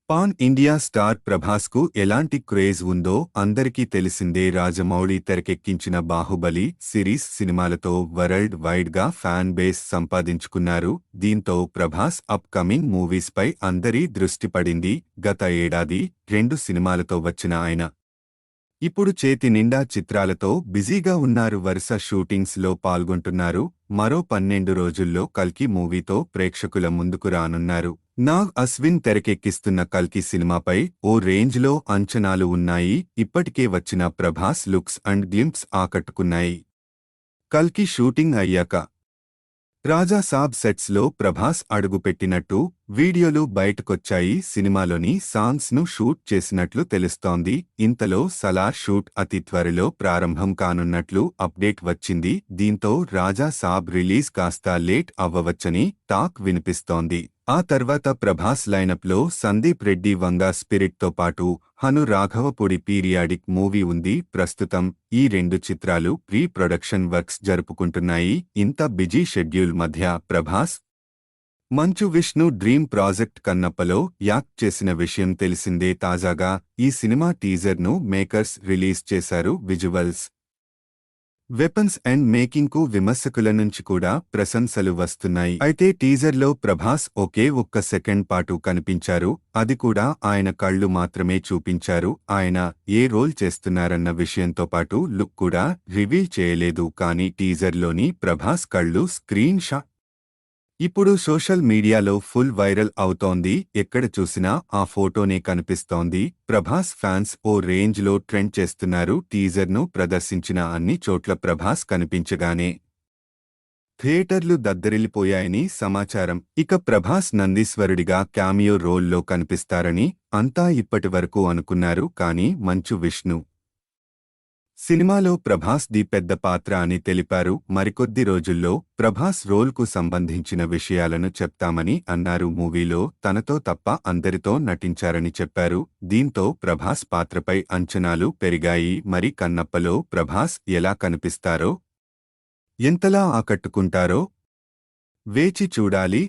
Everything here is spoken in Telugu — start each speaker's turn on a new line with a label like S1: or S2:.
S1: పాన్ ఇండియా స్టార్ ప్రభాస్కు ఎలాంటి క్రేజ్ ఉందో అందరికీ తెలిసిందే. రాజమౌళి తెరకెక్కించిన బాహుబలి సిరీస్ సినిమాలతో వరల్డ్ వైడ్గా ఫ్యాన్ బేస్ సంపాదించుకున్నారు. దీంతో ప్రభాస్ అప్ కమింగ్ మూవీస్పై అందరి దృష్టి పడింది. గత ఏడాది 2 సినిమాలతో వచ్చిన ఆయన ఇప్పుడు చేతి నిండా చిత్రాలతో బిజీగా ఉన్నారు. వరుస షూటింగ్స్ లో పాల్గొంటున్నారు. మరో 12 రోజుల్లో కల్కి మూవీతో ప్రేక్షకుల ముందుకు రానున్నారు. నాగ్ అశ్విన్ తెరకెక్కిస్తున్న కల్కి సినిమాపై ఓ రేంజ్లో అంచనాలు ఉన్నాయి. ఇప్పటికే వచ్చిన ప్రభాస్ లుక్స్ అండ్ గ్లింప్స్ ఆకట్టుకున్నాయి. కల్కి షూటింగ్ అయ్యాక రాజా సాబ్ సెట్స్ లో ప్రభాస్ అడుగుపెట్టినట్టు వీడియోలు బయటకొచ్చాయి. సినిమాలోని సాంగ్స్ ను షూట్ చేసినట్లు తెలుస్తోంది. ఇంతలో సలార్ షూట్ అతి త్వరలో ప్రారంభం కానున్నట్లు అప్డేట్ వచ్చింది. దీంతో రాజా సాబ్ రిలీజ్ కాస్త లేట్ అవ్వవచ్చని టాక్ వినిపిస్తోంది. ఆ తర్వాత ప్రభాస్ లైనప్లో సందీప్ రెడ్డి వంగా స్పిరిట్తో పాటు హను రాఘవపూడి పీరియాడిక్ మూవీ ఉంది. ప్రస్తుతం ఈ 2 చిత్రాలు ప్రీ ప్రొడక్షన్ వర్క్స్ జరుపుకుంటున్నాయి. ఇంత బిజీ షెడ్యూల్ మధ్య Prabhas Manchu Vishnu dream project కన్నప్పలో act చేసిన విషయం తెలిసిందే. తాజాగా ఈ సినిమా టీజర్ను మేకర్స్ రిలీజ్ చేశారు. విజువల్స్, వెపన్స్ అండ్ మేకింగ్ కు విమర్శకుల నుంచి కూడా ప్రశంసలు వస్తున్నాయి. అయితే టీజర్లో ప్రభాస్ ఒకే ఒక్క సెకండ్ పాటు కనిపించారు. అది కూడా ఆయన కళ్ళు మాత్రమే చూపించారు. ఆయన ఏ రోల్ చేస్తున్నారన్న విషయంతో పాటు లుక్ కూడా రివీల్ చేయలేదు. కానీ టీజర్లోని ప్రభాస్ కళ్ళు స్క్రీన్ షాట్ ఇప్పుడు సోషల్ మీడియాలో ఫుల్ వైరల్ అవుతోంది. ఎక్కడ చూసినా ఆ ఫోటోనే కనిపిస్తోంది. ప్రభాస్ ఫ్యాన్స్ ఓ రేంజ్లో ట్రెండ్ చేస్తున్నారు. టీజర్ను ప్రదర్శించిన అన్ని చోట్ల ప్రభాస్ కనిపించగానే థియేటర్లు దద్దరిల్లిపోయాయని సమాచారం. ఇక ప్రభాస్ నందీశ్వరుడిగా క్యామియో రోల్లో కనిపిస్తారని అంతా ఇప్పటివరకు అనుకున్నారు. కానీ మంచు విష్ణు సినిమాలో ప్రభాస్ ది పెద్ద పాత్ర అని తెలిపారు. మరికొద్ది రోజుల్లో ప్రభాస్ రోల్కు సంబంధించిన విషయాలను చెప్తామని అన్నారు. మూవీలో తనతో తప్ప అందరితో నటించారని చెప్పారు. దీంతో ప్రభాస్ పాత్రపై అంచనాలు పెరిగాయి. మరి కన్నప్పలో ప్రభాస్ ఎలా కనిపిస్తారో, ఎంతలా ఆకట్టుకుంటారో వేచి చూడాలి.